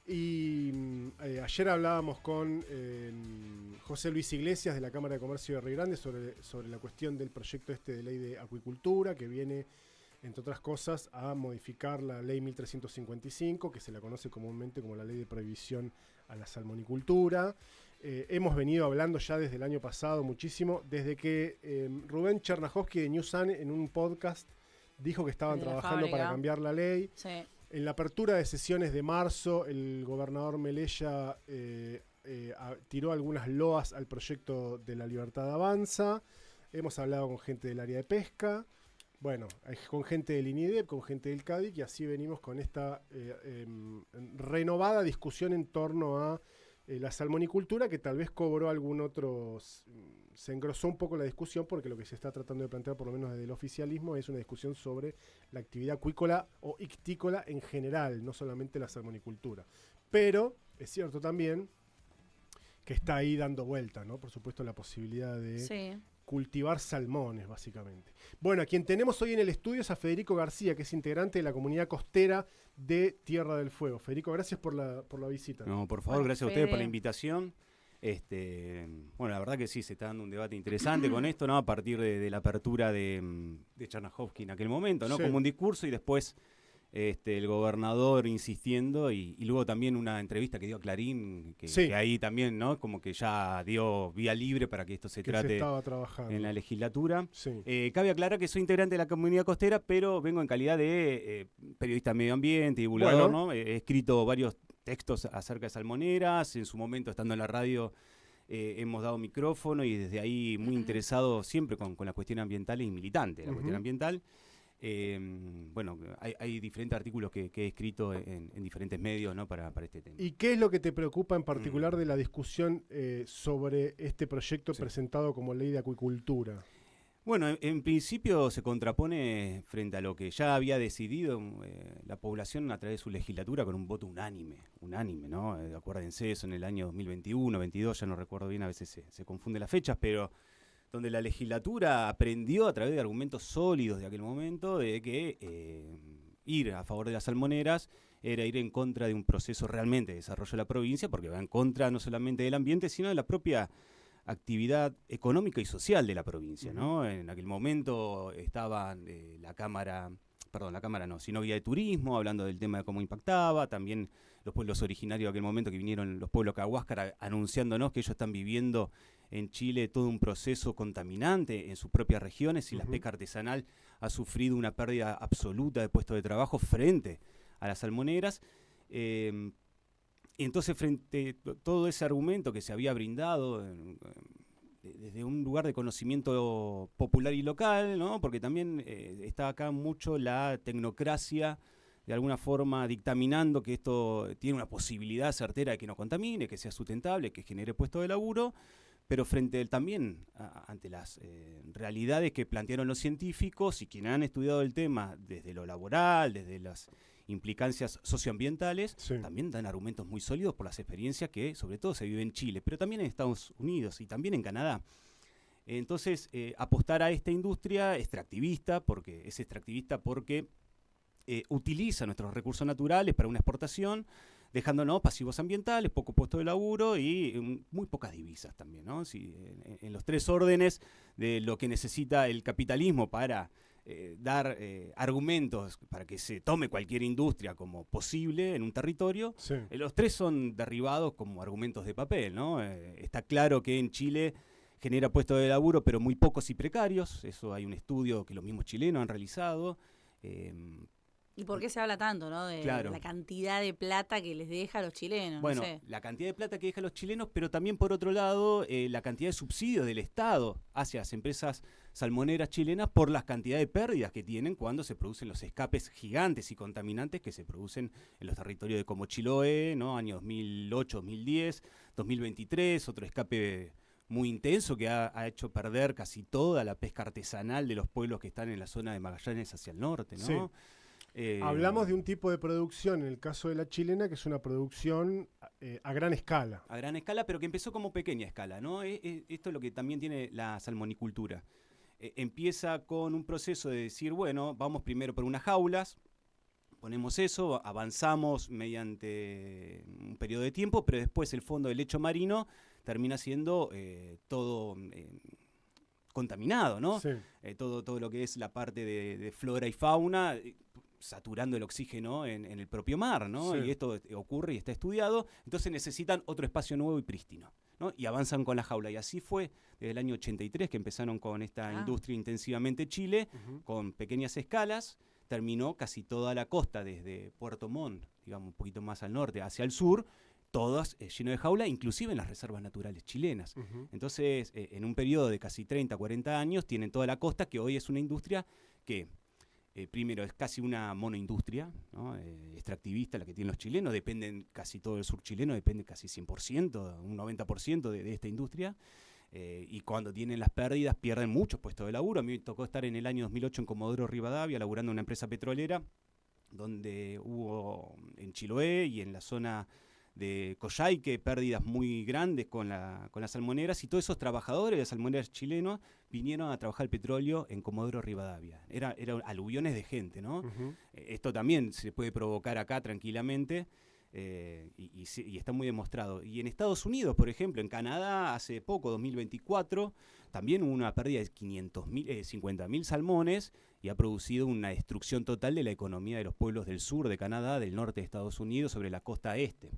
Y ayer hablábamos con José Luis Iglesias de la Cámara de Comercio de Río Grande sobre la cuestión del proyecto de ley de acuicultura, que viene, entre otras cosas, a modificar la ley 1355, que se la conoce comúnmente como la ley de prohibición a la salmonicultura. Hemos venido hablando ya desde el año pasado muchísimo, desde que Rubén Chernahovsky de Newsan en un podcast dijo que estaban trabajando para cambiar la ley. Sí. En la apertura de sesiones de marzo, el gobernador Melella tiró algunas loas al proyecto de la Libertad Avanza. Hemos hablado con gente del área de pesca, bueno, con gente del INIDEP, con gente del CADIC, y así venimos con esta renovada discusión en torno a la salmonicultura, que tal vez cobró algún otro... Se engrosó un poco la discusión porque lo que se está tratando de plantear, por lo menos desde el oficialismo, es una discusión sobre la actividad acuícola o ictícola en general, no solamente la salmonicultura. Pero es cierto también que está ahí dando vuelta, ¿no? Por supuesto, la posibilidad de cultivar salmones, básicamente. Bueno, a quien tenemos hoy en el estudio es a Federico García, que es integrante de la comunidad costera de Tierra del Fuego. Federico, gracias por la visita. No, por favor, gracias a ustedes por la invitación. Bueno, la verdad que sí, se está dando un debate interesante con esto, ¿no? A partir de la apertura de Chernahovsky en aquel momento, ¿no? Sí. Como un discurso y después el gobernador insistiendo y luego también una entrevista que dio a Clarín, que ahí también, ¿no? Como que ya dio vía libre para que esto se trate en la legislatura. Sí. Cabe aclarar que soy integrante de la comunidad costera, pero vengo en calidad de periodista de medio ambiente, divulgador, ¿no? He escrito varios textos acerca de salmoneras, en su momento estando en la radio hemos dado micrófono y desde ahí muy interesado siempre con la cuestión ambiental y militante de la cuestión ambiental. Bueno, hay diferentes artículos que he escrito en diferentes medios, ¿no? para este tema. ¿Y qué es lo que te preocupa en particular de la discusión sobre este proyecto presentado como ley de acuicultura? Bueno, en principio se contrapone frente a lo que ya había decidido la población a través de su legislatura con un voto unánime, ¿no? Acuérdense eso en el año 2021, 22, ya no recuerdo bien, a veces se confunden las fechas, pero donde la legislatura aprendió a través de argumentos sólidos de aquel momento de que ir a favor de las salmoneras era ir en contra de un proceso realmente de desarrollo de la provincia, porque va en contra no solamente del ambiente, sino de la propia actividad económica y social de la provincia, ¿no? En aquel momento estaban la Cámara no, sino Guía de Turismo, hablando del tema de cómo impactaba, también los pueblos originarios de aquel momento que vinieron, los pueblos cahuáscara, anunciándonos que ellos están viviendo en Chile todo un proceso contaminante en sus propias regiones y la pesca artesanal ha sufrido una pérdida absoluta de puestos de trabajo frente a las salmoneras. Y entonces, frente a todo ese argumento que se había brindado desde un lugar de conocimiento popular y local, ¿no? Porque también está acá mucho la tecnocracia, de alguna forma dictaminando que esto tiene una posibilidad certera de que no contamine, que sea sustentable, que genere puestos de laburo, pero frente también ante las realidades que plantearon los científicos y quienes han estudiado el tema desde lo laboral, desde las implicancias socioambientales, también dan argumentos muy sólidos por las experiencias que sobre todo se vive en Chile, pero también en Estados Unidos y también en Canadá. Entonces, apostar a esta industria extractivista, porque es extractivista porque utiliza nuestros recursos naturales para una exportación, dejándonos pasivos ambientales, poco puesto de laburo y muy pocas divisas también, ¿no? En los tres órdenes de lo que necesita el capitalismo para dar argumentos para que se tome cualquier industria como posible en un territorio, los tres son derribados como argumentos de papel, ¿no? Está claro que en Chile genera puestos de laburo, pero muy pocos y precarios. Eso hay un estudio que los mismos chilenos han realizado. ¿Y por qué se habla tanto, no? De la cantidad de plata que les deja a los chilenos. Bueno, no sé. La cantidad de plata que deja a los chilenos, pero también, por otro lado, la cantidad de subsidios del Estado hacia las empresas salmoneras chilenas por las cantidades de pérdidas que tienen cuando se producen los escapes gigantes y contaminantes que se producen en los territorios de Comochiloé, ¿no? Año 2008, 2010, 2023, otro escape muy intenso que ha hecho perder casi toda la pesca artesanal de los pueblos que están en la zona de Magallanes hacia el norte, ¿no? Sí. Hablamos de un tipo de producción, en el caso de la chilena, que es una producción a gran escala. A gran escala, pero que empezó como pequeña escala, ¿no? Esto es lo que también tiene la salmonicultura. Empieza con un proceso de decir, bueno, vamos primero por unas jaulas, ponemos eso, avanzamos mediante un periodo de tiempo, pero después el fondo del lecho marino termina siendo todo contaminado, ¿no? Sí. Todo lo que es la parte de flora y fauna, saturando el oxígeno en el propio mar, ¿no? Sí. Y esto ocurre y está estudiado, entonces necesitan otro espacio nuevo y prístino, ¿no? Y avanzan con la jaula. Y así fue desde el año 83 que empezaron con esta industria intensivamente Chile, con pequeñas escalas. Terminó casi toda la costa, desde Puerto Montt, digamos un poquito más al norte, hacia el sur, todas lleno de jaula, inclusive en las reservas naturales chilenas. Entonces, en un periodo de casi 30, 40 años, tienen toda la costa, que hoy es una industria que, primero, es casi una monoindustria, ¿no? Extractivista, la que tienen los chilenos, dependen casi todo el sur chileno, depende casi 100%, un 90% de esta industria. Y cuando tienen las pérdidas pierden muchos puestos de laburo. A mí me tocó estar en el año 2008 en Comodoro Rivadavia laburando en una empresa petrolera donde hubo en Chiloé y en la zona de Coyhaique pérdidas muy grandes con las salmoneras, y todos esos trabajadores de salmoneras chilenos vinieron a trabajar el petróleo en Comodoro Rivadavia. Eran aluviones de gente, ¿no? Esto también se puede provocar acá tranquilamente. Y está muy demostrado. Y en Estados Unidos, por ejemplo, en Canadá, hace poco, 2024, también hubo una pérdida de 50.000 salmones y ha producido una destrucción total de la economía de los pueblos del sur de Canadá, del norte de Estados Unidos, sobre la costa este.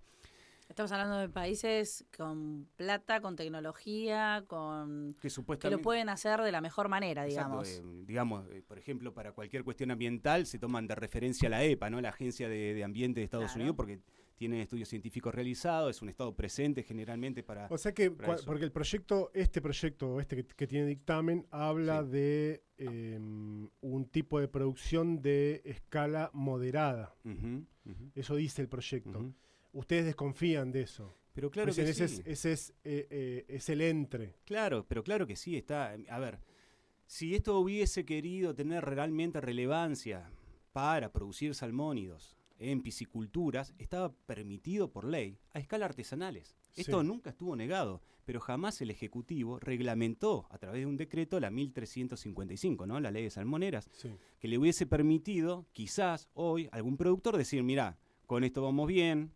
Estamos hablando de países con plata, con tecnología, que lo pueden hacer de la mejor manera, digamos. Exacto, por ejemplo, para cualquier cuestión ambiental se toman de referencia la EPA, ¿no? La Agencia de Ambiente de Estados Unidos, porque tienen estudios científicos realizados, es un estado presente generalmente para... O sea que, porque el proyecto que tiene dictamen, habla de un tipo de producción de escala moderada. Eso dice el proyecto. Ustedes desconfían de eso. Pero claro que sí. Ese es el entre. Claro, pero claro que sí está. A ver, si esto hubiese querido tener realmente relevancia para producir salmónidos en pisciculturas, estaba permitido por ley a escala artesanales. Esto nunca estuvo negado, pero jamás el Ejecutivo reglamentó a través de un decreto la 1355, ¿no? La ley de salmoneras, que le hubiese permitido quizás hoy a algún productor decir, mirá, con esto vamos bien,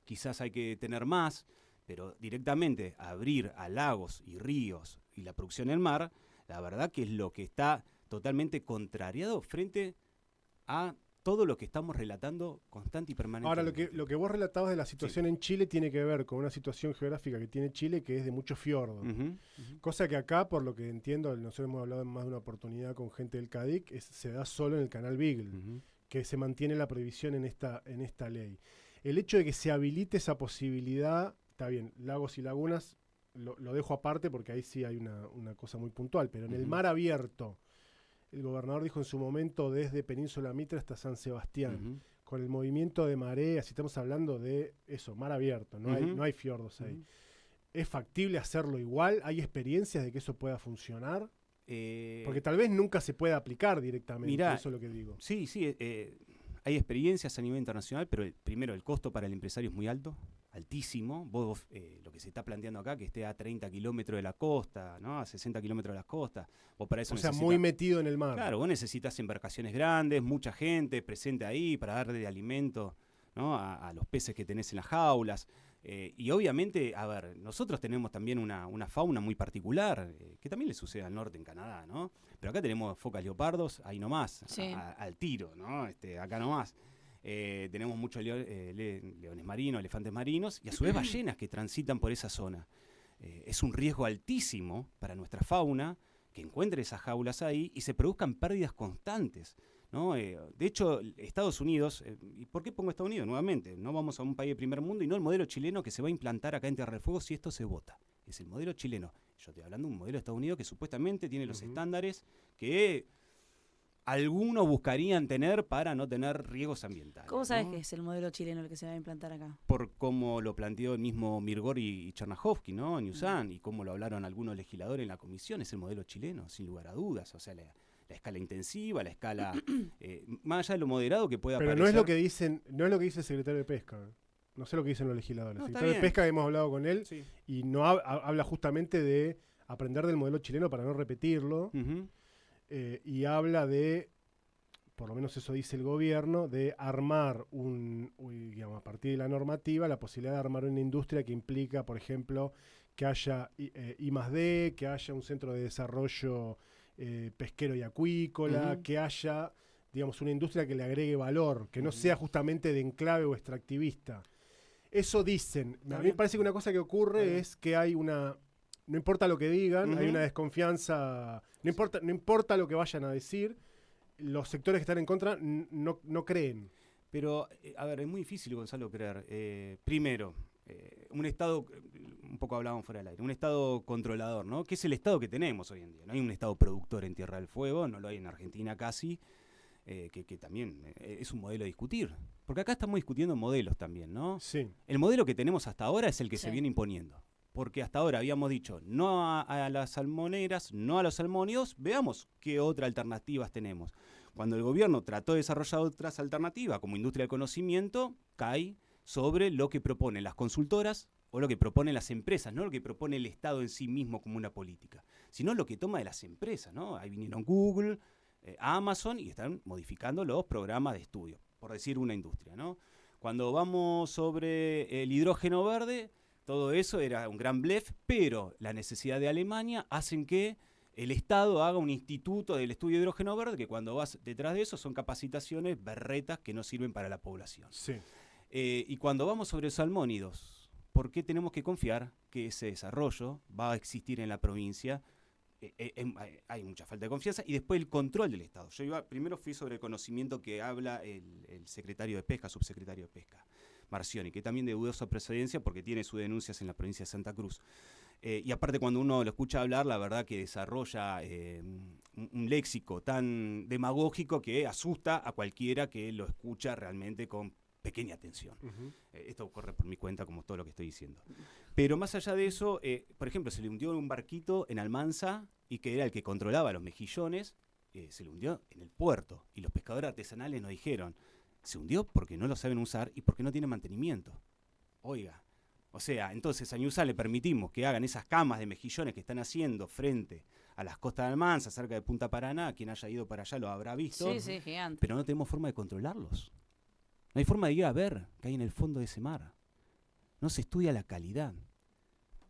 quizás hay que tener más, pero directamente abrir a lagos y ríos y la producción en el mar, la verdad que es lo que está totalmente contrariado frente a todo lo que estamos relatando constante y permanentemente. Ahora, lo que vos relatabas de la situación en Chile tiene que ver con una situación geográfica que tiene Chile, que es de muchos fiordos. Cosa que acá, por lo que entiendo, nosotros hemos hablado en más de una oportunidad con gente del CADIC, se da solo en el canal Beagle, que se mantiene la prohibición en esta ley. El hecho de que se habilite esa posibilidad, está bien, lagos y lagunas, lo dejo aparte porque ahí sí hay una cosa muy puntual, pero en el mar abierto, el gobernador dijo en su momento desde Península Mitre hasta San Sebastián, con el movimiento de mareas, si estamos hablando de eso, mar abierto, no hay fiordos ahí. ¿Es factible hacerlo igual? ¿Hay experiencias de que eso pueda funcionar? Porque tal vez nunca se pueda aplicar directamente, eso es lo que digo. Sí, hay experiencias a nivel internacional, pero primero el costo para el empresario es muy alto, altísimo. Vos lo que se está planteando acá, que esté a 30 kilómetros de la costa, ¿no? A 60 kilómetros de la costa. Vos para eso muy metido en el mar. Claro, vos necesitas embarcaciones grandes, mucha gente presente ahí para darle alimento, ¿no? a los peces que tenés en las jaulas. Y obviamente, a ver, nosotros tenemos también una fauna muy particular, que también le sucede al norte en Canadá, ¿no? Pero acá tenemos focas leopardos, ahí nomás, al tiro, ¿no? Acá nomás. Tenemos muchos leones marinos, elefantes marinos, y a su vez ballenas que transitan por esa zona. Es un riesgo altísimo para nuestra fauna que encuentre esas jaulas ahí y se produzcan pérdidas constantes, ¿no? De hecho, Estados Unidos, ¿y por qué pongo Estados Unidos nuevamente? No vamos a un país de primer mundo y no el modelo chileno que se va a implantar acá en Tierra del Fuego si esto se vota. Es el modelo chileno. Yo estoy hablando de un modelo de Estados Unidos que supuestamente tiene los estándares que algunos buscarían tener para no tener riesgos ambientales. ¿Cómo sabes que es el modelo chileno el que se va a implantar acá? Por cómo lo planteó el mismo Mirgor y Chernahovsky, ¿no? En USAN, y cómo lo hablaron algunos legisladores en la comisión, es el modelo chileno, sin lugar a dudas. O sea, la escala intensiva, la escala más allá de lo moderado que pueda parecer. Pero no es lo que dice el secretario de Pesca. No sé lo que dicen los legisladores. El secretario de Pesca, hemos hablado con él, y no habla justamente de aprender del modelo chileno para no repetirlo. Y habla de por lo menos eso dice el gobierno, de armar digamos, a partir de la normativa, la posibilidad de armar una industria que implica, por ejemplo, que haya I+D, que haya un centro de desarrollo pesquero y acuícola, que haya, digamos, una industria que le agregue valor, que no sea justamente de enclave o extractivista. Eso dicen. A mí me parece que una cosa que ocurre es que hay una... No importa lo que digan, hay una desconfianza, no importa lo que vayan a decir, los sectores que están en contra no creen. Pero, a ver, es muy difícil, Gonzalo, creer. Primero, un Estado, un poco hablábamos fuera del aire, un Estado controlador, ¿no? Que es el Estado que tenemos hoy en día. No hay un Estado productor en Tierra del Fuego, no lo hay en Argentina casi, que también es un modelo a discutir. Porque acá estamos discutiendo modelos también, ¿no? Sí. El modelo que tenemos hasta ahora es el que se viene imponiendo. Porque hasta ahora habíamos dicho no a las salmoneras, no a los salmónidos, veamos qué otras alternativas tenemos. Cuando el gobierno trató de desarrollar otras alternativas, como industria del conocimiento, cae sobre lo que proponen las consultoras o lo que proponen las empresas, no lo que propone el Estado en sí mismo como una política, sino lo que toma de las empresas, ¿no? Ahí vinieron Google, Amazon y están modificando los programas de estudio, por decir una industria, ¿no? Cuando vamos sobre el hidrógeno verde, todo eso era un gran blef, pero la necesidad de Alemania hacen que el Estado haga un instituto del estudio de hidrógeno verde, que cuando vas detrás de eso son capacitaciones berretas que no sirven para la población. Sí. Y cuando vamos sobre salmónidos, ¿por qué tenemos que confiar que ese desarrollo va a existir en la provincia? Hay mucha falta de confianza. Y después el control del Estado. Primero fui sobre el conocimiento que habla el secretario de Pesca, subsecretario de Pesca, Marcioni, que también de dudosa procedencia porque tiene sus denuncias en la provincia de Santa Cruz. Y aparte cuando uno lo escucha hablar, la verdad que desarrolla un léxico tan demagógico que asusta a cualquiera que lo escucha realmente con pequeña atención. Esto corre por mi cuenta como todo lo que estoy diciendo. Pero más allá de eso, por ejemplo, se le hundió un barquito en Almanza y que era el que controlaba los mejillones, se le hundió en el puerto y los pescadores artesanales nos dijeron, se hundió porque no lo saben usar y porque no tiene mantenimiento. Oiga, o sea, entonces a Ñusá le permitimos que hagan esas camas de mejillones que están haciendo frente a las costas de Almanza, cerca de Punta Paraná, quien haya ido para allá lo habrá visto. Sí, gigante. Pero no tenemos forma de controlarlos. No hay forma de ir a ver qué hay en el fondo de ese mar. No se estudia la calidad.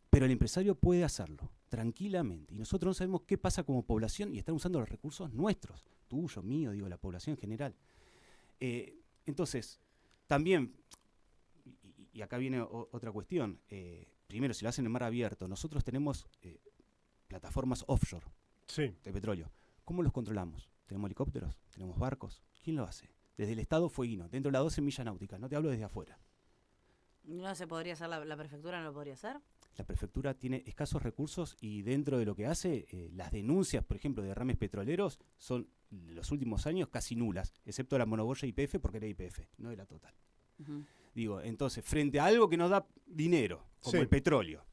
Pero el empresario puede hacerlo, tranquilamente. Y nosotros no sabemos qué pasa como población y están usando los recursos nuestros, tuyo, mío, digo, la población en general. Entonces, también, y acá viene otra cuestión, primero, si lo hacen en mar abierto, nosotros tenemos plataformas offshore de petróleo. ¿Cómo los controlamos? ¿Tenemos helicópteros? ¿Tenemos barcos? ¿Quién lo hace? Desde el Estado fueguino, dentro de las 12 millas náuticas, no te hablo desde afuera. ¿No se podría hacer la prefectura, no lo podría hacer? La prefectura tiene escasos recursos y dentro de lo que hace, las denuncias, por ejemplo, de derrames petroleros son, en los últimos años, casi nulas, excepto la monoboya YPF porque era YPF, no de la Total. Digo, entonces, frente a algo que nos da dinero, como el petróleo,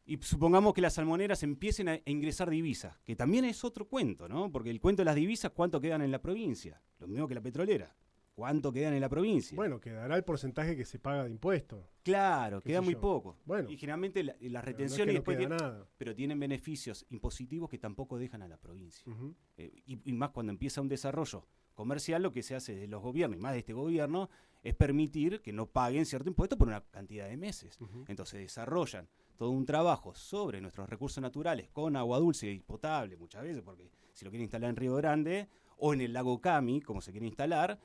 y supongamos que las salmoneras empiecen a ingresar divisas, que también es otro cuento, ¿no? Porque el cuento de las divisas, ¿cuánto quedan en la provincia? Lo mismo que la petrolera. ¿Cuánto quedan en la provincia? Bueno, quedará el porcentaje que se paga de impuestos. Claro, queda muy poco. Bueno, y generalmente las retenciones no queda nada. Pero tienen beneficios impositivos que tampoco dejan a la provincia. Y más cuando empieza un desarrollo comercial, lo que se hace de los gobiernos, y más de este gobierno, es permitir que no paguen cierto impuesto por una cantidad de meses. Entonces desarrollan todo un trabajo sobre nuestros recursos naturales con agua dulce y potable muchas veces, porque si lo quieren instalar en Río Grande o en el lago Cami, como se quiere instalar,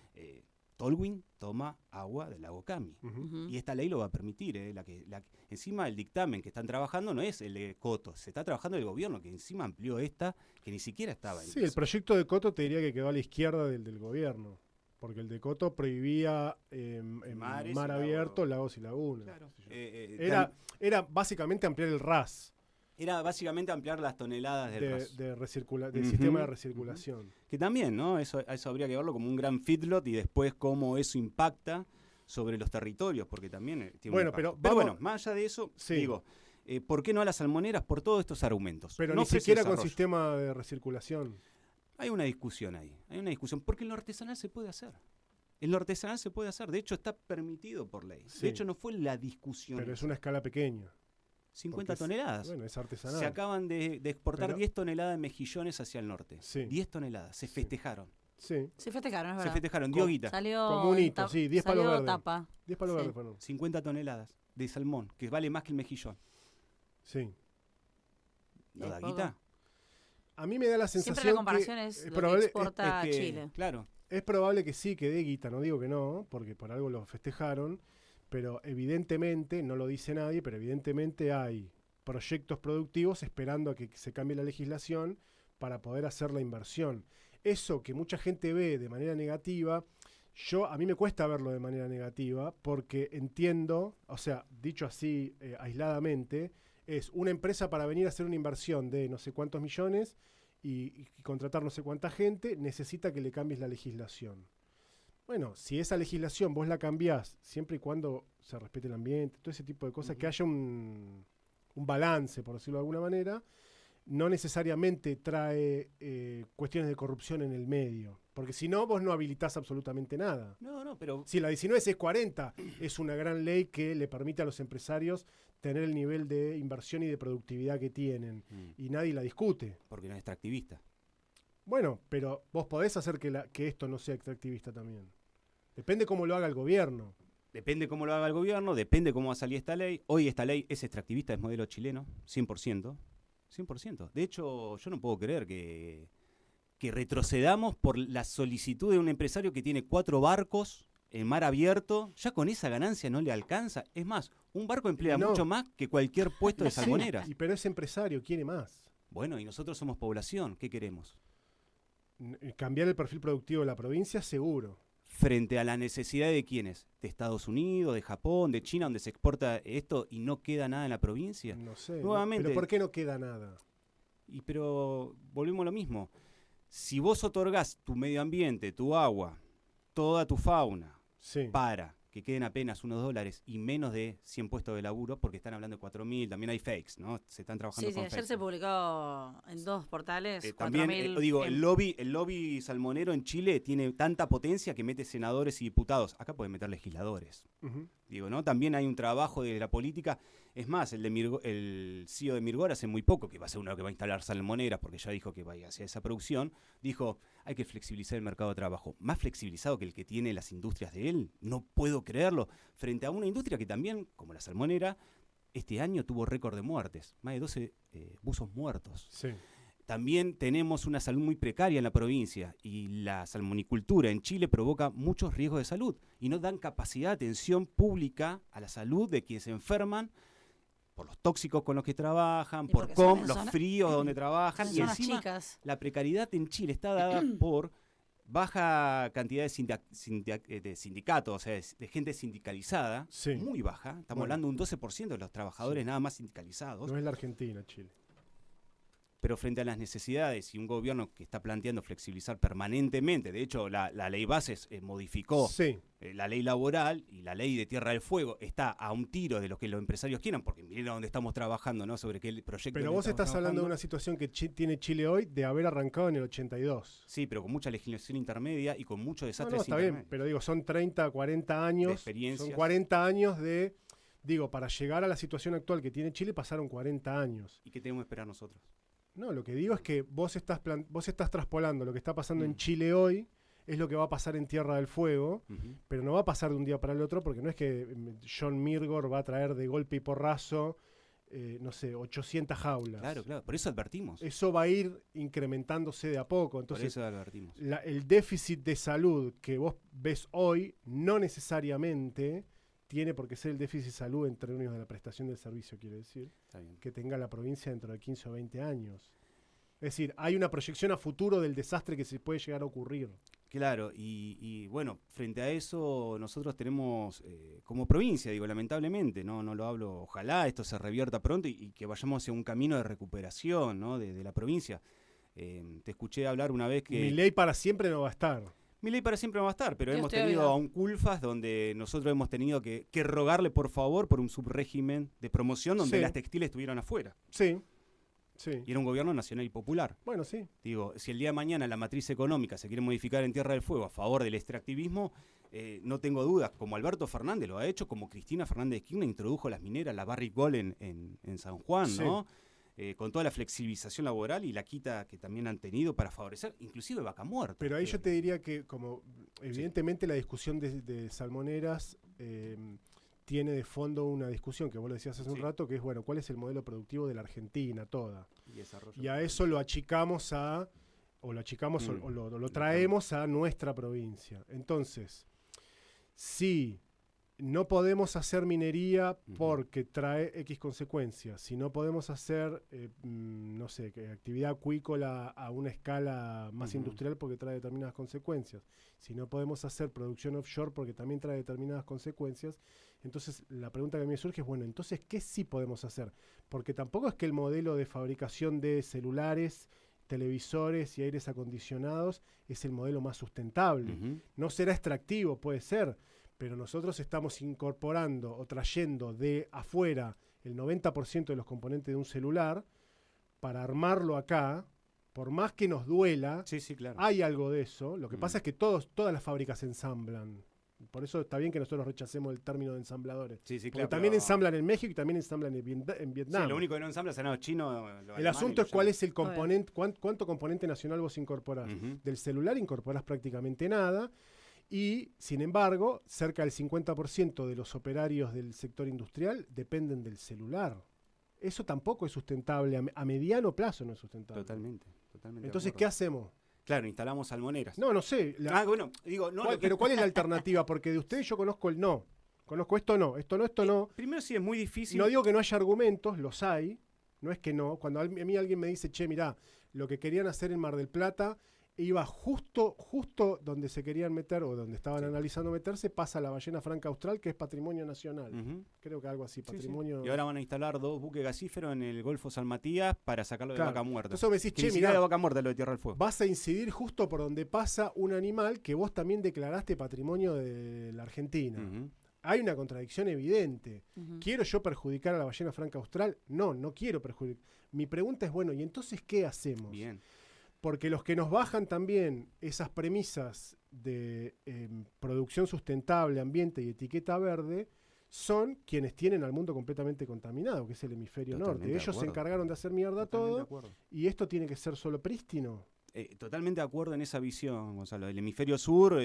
Tolwyn toma agua del lago Cami. Y esta ley lo va a permitir. Encima el dictamen que están trabajando no es el de Coto, se está trabajando el gobierno, que encima amplió esta, que ni siquiera estaba en el proyecto de Coto te diría que quedó a la izquierda del gobierno. Porque el de Coto prohibía mar abierto, lagos y lagunas. Claro. Era básicamente ampliar el RAS. Era básicamente ampliar las toneladas del RAS. Del sistema de recirculación. Que también, ¿no? Eso habría que verlo como un gran feedlot y después cómo eso impacta sobre los territorios, porque también tiene un impacto. Pero bueno, más allá de eso, digo, ¿por qué no a las salmoneras? Por todos estos argumentos. Pero no ni siquiera con sistema de recirculación. Hay una discusión ahí, porque en lo artesanal se puede hacer. De hecho está permitido por ley. De hecho no fue la discusión. Pero es una escala pequeña. 50 toneladas. Bueno, es artesanal. Se acaban de exportar 10 toneladas de mejillones hacia el norte. 10 toneladas, se festejaron. Sí. Se festejaron, es Se verdad. festejaron, dio guita. Salió Como un hito, sí, 10 palos verdes. Tapa. 10 palos Sí. verdes fueron. 50 toneladas de salmón, que vale más que el mejillón. Sí. ¿No Es da poco. guita? A mí me da la sensación Siempre la comparación es lo que exporta Es que, Chile. claro. es probable que sí, que dé guita, no digo que no, porque por algo lo festejaron, pero evidentemente, no lo dice nadie, pero evidentemente hay proyectos productivos esperando a que se cambie la legislación para poder hacer la inversión. Eso que mucha gente ve de manera negativa, a mí me cuesta verlo de manera negativa porque entiendo, o sea, dicho así aisladamente, es una empresa para venir a hacer una inversión de no sé cuántos millones y contratar no sé cuánta gente, necesita que le cambies la legislación. Bueno, si esa legislación vos la cambiás siempre y cuando se respete el ambiente, todo ese tipo de cosas, que haya un balance, por decirlo de alguna manera, no necesariamente trae cuestiones de corrupción en el medio. Porque si no, vos no habilitás absolutamente nada. No, pero... Si la 1940 es una gran ley que le permite a los empresarios tener el nivel de inversión y de productividad que tienen. Y nadie la discute. Porque no es extractivista. Bueno, pero vos podés hacer que esto no sea extractivista también. Depende cómo lo haga el gobierno. Depende cómo lo haga el gobierno, depende cómo va a salir esta ley. Hoy esta ley es extractivista, es modelo chileno, 100%. 100%. De hecho, yo no puedo creer que retrocedamos por la solicitud de un empresario que tiene 4 barcos en mar abierto. Ya con esa ganancia no le alcanza. Es más, un barco emplea mucho más que cualquier puesto de salmoneras. Sí, pero ese empresario quiere más. Bueno, y nosotros somos población. ¿Qué queremos? Cambiar el perfil productivo de la provincia, seguro. Frente a la necesidad de quiénes, de Estados Unidos, de Japón, de China, donde se exporta esto y no queda nada en la provincia. No sé. Nuevamente, ¿Pero por qué no queda nada? Pero volvemos a lo mismo. Si vos otorgás tu medio ambiente, tu agua, toda tu fauna, sí, para que queden apenas unos $, y menos de 100 puestos de laburo, porque están hablando de 4.000, también hay fakes, ¿no? Se están trabajando con ayer fakes. se publicó en 2 portales. También, 4.000 digo, el lobby salmonero en Chile tiene tanta potencia que mete senadores y diputados. Acá pueden meter legisladores. Digo, ¿no? También hay un trabajo de la política. Es más, el CEO de Mirgor hace muy poco, que va a ser uno que va a instalar salmoneras, porque ya dijo que va hacia esa producción, dijo, hay que flexibilizar el mercado de trabajo. Más flexibilizado que el que tiene las industrias de él. No puedo creerlo. Frente a una industria que también, como la salmonera, este año tuvo récord de muertes. Más de 12 buzos muertos. Sí. También tenemos una salud muy precaria en la provincia y la salmonicultura en Chile provoca muchos riesgos de salud y no dan capacidad de atención pública a la salud de quienes se enferman por los tóxicos con los que trabajan, por los fríos donde trabajan. Y encima chicas. La precariedad en Chile está dada por baja cantidad de sindicatos, o sea, de gente sindicalizada, sí, muy baja. Estamos hablando de un 12% de los trabajadores nada más sindicalizados. No es la Argentina, Chile. Pero frente a las necesidades y un gobierno que está planteando flexibilizar permanentemente, de hecho la ley Bases modificó la ley laboral y la ley de Tierra del Fuego está a un tiro de lo que los empresarios quieran, porque miren a dónde estamos trabajando, ¿no? Sobre qué proyecto. Pero vos estás hablando de una situación que tiene Chile hoy de haber arrancado en el 82. Sí, pero con mucha legislación intermedia y con mucho desastre. No, está bien, pero digo, son 30, 40 años. De experiencias. Son 40 años de... Digo, para llegar a la situación actual que tiene Chile pasaron 40 años. ¿Y qué tenemos que esperar nosotros? No, lo que digo es que vos estás traspolando lo que está pasando en Chile hoy, es lo que va a pasar en Tierra del Fuego, pero no va a pasar de un día para el otro, porque no es que John Mirgor va a traer de golpe y porrazo, no sé, 800 jaulas. Claro, por eso advertimos. Eso va a ir incrementándose de a poco. Entonces, por eso advertimos. El déficit de salud que vos ves hoy no necesariamente tiene por qué ser el déficit de salud en términos de la prestación del servicio, quiere decir, que tenga la provincia dentro de 15 o 20 años. Es decir, hay una proyección a futuro del desastre que se puede llegar a ocurrir. Claro, y bueno, frente a eso nosotros tenemos, como provincia, digo, lamentablemente, no lo hablo, ojalá esto se revierta pronto y que vayamos hacia un camino de recuperación, ¿no? de la provincia. Te escuché hablar una vez que... Mi ley para siempre no va a estar. Mi ley para siempre no va a estar, pero hemos tenido a un CULFAS donde nosotros hemos tenido que rogarle por favor por un subrégimen de promoción donde las textiles estuvieran afuera. Sí. Y era un gobierno nacional y popular. Bueno, sí. Digo, si el día de mañana la matriz económica se quiere modificar en Tierra del Fuego a favor del extractivismo, no tengo dudas, como Alberto Fernández lo ha hecho, como Cristina Fernández de Kirchner introdujo las mineras, la Barrick Gold en San Juan, ¿no? con toda la flexibilización laboral y la quita que también han tenido para favorecer, inclusive vaca muerta. Pero ahí yo te diría que, como evidentemente la discusión de salmoneras tiene de fondo una discusión que vos lo decías hace un rato, que es, bueno, ¿cuál es el modelo productivo de la Argentina toda? Y a eso lo achicamos o lo traemos a nuestra provincia. Entonces, si no podemos hacer minería porque trae X consecuencias, si no podemos hacer, no sé, actividad acuícola a una escala más industrial porque trae determinadas consecuencias, si no podemos hacer producción offshore porque también trae determinadas consecuencias, entonces la pregunta que a mí me surge es, bueno, entonces, ¿qué sí podemos hacer? Porque tampoco es que el modelo de fabricación de celulares, televisores y aires acondicionados es el modelo más sustentable. No será extractivo, puede ser, pero nosotros estamos incorporando o trayendo de afuera el 90% de los componentes de un celular para armarlo acá. Por más que nos duela, claro. Hay algo de eso. Lo que pasa es que todas las fábricas ensamblan. Por eso está bien que nosotros rechacemos el término de ensambladores. Porque claro, también ensamblan en México y también ensamblan en Vietnam. Sí, lo único que no ensambla serán los chinos. El asunto es cuál es el componente, cuánto componente nacional vos incorporás. Del celular incorporás prácticamente nada. Y, sin embargo, cerca del 50% de los operarios del sector industrial dependen del celular. Eso tampoco es sustentable, a mediano plazo no es sustentable. Totalmente. Entonces, ¿qué hacemos? Claro, instalamos salmoneras. No sé. Bueno, digo, no. Pero ¿cuál es la alternativa? Porque de ustedes yo conozco el no. Conozco esto no. Primero sí es muy difícil. No digo que no haya argumentos, los hay. No es que no. Cuando a mí alguien me dice, che, mirá, lo que querían hacer en Mar del Plata iba justo donde se querían meter o donde estaban analizando meterse, pasa la ballena franca austral, que es patrimonio nacional. Creo que algo así, patrimonio. Y ahora van a instalar 2 buques gasíferos en el Golfo San Matías para sacarlo de vaca muerta. Entonces me decís, che, mirá, de vaca muerta lo de Tierra del Fuego. Vas a incidir justo por donde pasa un animal que vos también declaraste patrimonio de la Argentina. Hay una contradicción evidente. ¿Quiero yo perjudicar a la ballena franca austral? No quiero perjudicar. Mi pregunta es, bueno, ¿y entonces qué hacemos? Bien. Porque los que nos bajan también esas premisas de producción sustentable, ambiente y etiqueta verde son quienes tienen al mundo completamente contaminado, que es el hemisferio norte. Ellos se encargaron de hacer mierda todo y esto tiene que ser solo prístino. Totalmente de acuerdo en esa visión, Gonzalo. El hemisferio sur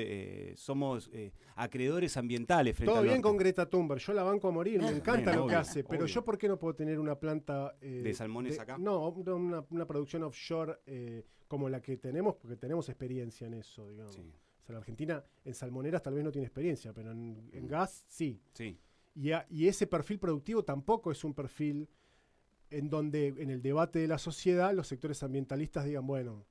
somos acreedores ambientales frente todo al bien norte. con Greta Thunberg, yo la banco a morir, me encanta lo que hace, pero yo ¿por qué no puedo tener una planta de salmones acá? No, una producción offshore como la que tenemos, porque tenemos experiencia en eso, digamos. O sea, la Argentina en salmoneras tal vez no tiene experiencia, pero en gas sí. Y ese perfil productivo tampoco es un perfil en donde en el debate de la sociedad los sectores ambientalistas digan, bueno,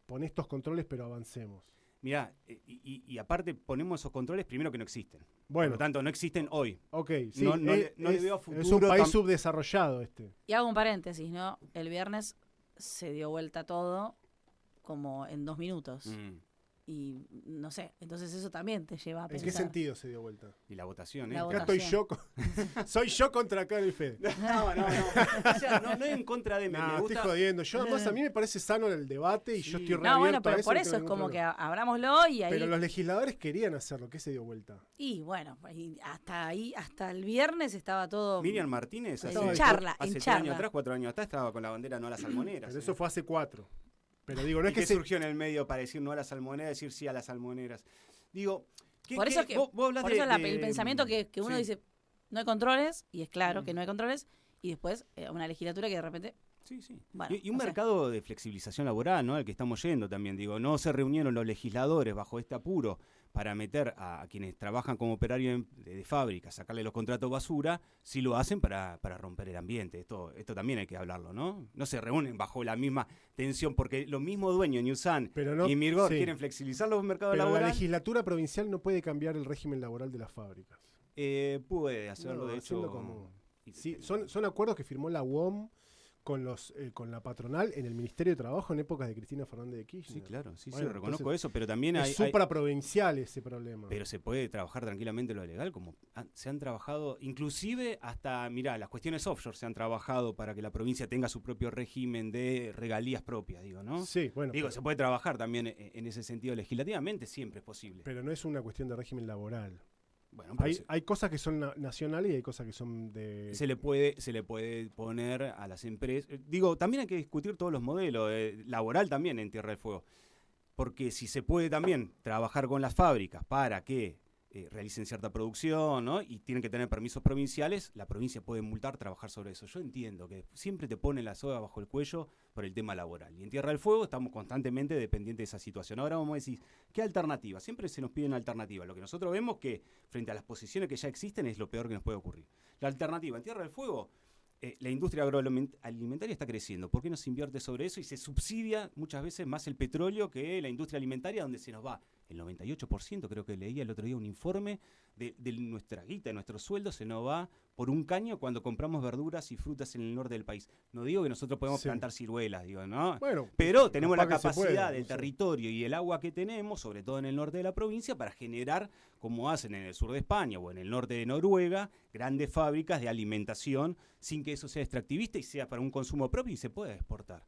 pon estos controles, pero avancemos. Mirá, y aparte ponemos esos controles primero que no existen. Bueno. Por lo tanto, no existen hoy. Ok, sí. No le veo futuro. Es un país subdesarrollado este. Y hago un paréntesis, ¿no? El viernes se dio vuelta todo como en 2 minutos. Y no sé, entonces eso también te lleva a pensar. ¿En qué sentido se dio vuelta? Y la votación, La Acá estoy yo. Soy yo contra Caro y Fede. No. O sea, no es en contra de... me gusta... estoy jodiendo. Yo además a mí me parece sano el debate y yo estoy reabierto. No, bueno, pero a eso, por eso es como que abrámoslo y ahí... Pero los legisladores querían hacerlo. ¿Qué se dio vuelta? Y bueno, hasta el viernes estaba todo... Miriam Martínez hace charla. 3 años atrás, 4 años atrás, estaba con la bandera no a las salmoneras. Pero eso fue hace 4. Pero digo, no es que surgió en el medio para decir no a las salmoneras, decir sí a las salmoneras. Digo, por eso el pensamiento que uno dice, no hay controles, y es claro que no hay controles, y después una legislatura que de repente... Bueno, y un mercado de flexibilización laboral, ¿no? Al que estamos yendo también. Digo, no se reunieron los legisladores bajo este apuro para meter a quienes trabajan como operarios de fábrica, sacarle los contratos basura, si lo hacen para romper el ambiente. Esto también hay que hablarlo, ¿no? No se reúnen bajo la misma tensión, porque los mismos dueños, Newsan y Mirgor, quieren flexibilizar los mercados laborales. La legislatura provincial no puede cambiar el régimen laboral de las fábricas. Puede hacerlo, de hecho. Son acuerdos que firmó la UOM con la patronal en el Ministerio de Trabajo en épocas de Cristina Fernández de Kirchner. Sí, claro, reconozco eso, pero también es supraprovincial ese problema. Pero se puede trabajar tranquilamente lo legal, como se han trabajado, inclusive hasta, mirá, las cuestiones offshore se han trabajado para que la provincia tenga su propio régimen de regalías propias, digo, ¿no? Sí, bueno. Se puede trabajar también en ese sentido legislativamente, siempre es posible. Pero no es una cuestión de régimen laboral. Bueno, hay cosas que son nacionales y hay cosas que son de... Se le puede poner a las empresas... también hay que discutir todos los modelos, laboral también en Tierra del Fuego. Porque si se puede también trabajar con las fábricas para que realicen cierta producción, ¿no? Y tienen que tener permisos provinciales, la provincia puede multar, trabajar sobre eso. Yo entiendo que siempre te ponen la soga bajo el cuello por el tema laboral. Y en Tierra del Fuego estamos constantemente dependientes de esa situación. Ahora vamos a decir, ¿qué alternativa? Siempre se nos piden alternativas. Lo que nosotros vemos que frente a las posiciones que ya existen es lo peor que nos puede ocurrir. La alternativa en Tierra del Fuego, la industria agroalimentaria está creciendo. ¿Por qué no se invierte sobre eso y se subsidia muchas veces más el petróleo que la industria alimentaria, donde se nos va el 98%? Creo que leía el otro día un informe de nuestra guita, de nuestro sueldo, se nos va por un caño cuando compramos verduras y frutas en el norte del país. No digo que nosotros podemos plantar ciruelas, ¿no? Bueno, pero tenemos la capacidad del territorio y el agua que tenemos, sobre todo en el norte de la provincia, para generar, como hacen en el sur de España o en el norte de Noruega, grandes fábricas de alimentación sin que eso sea extractivista y sea para un consumo propio y se pueda exportar.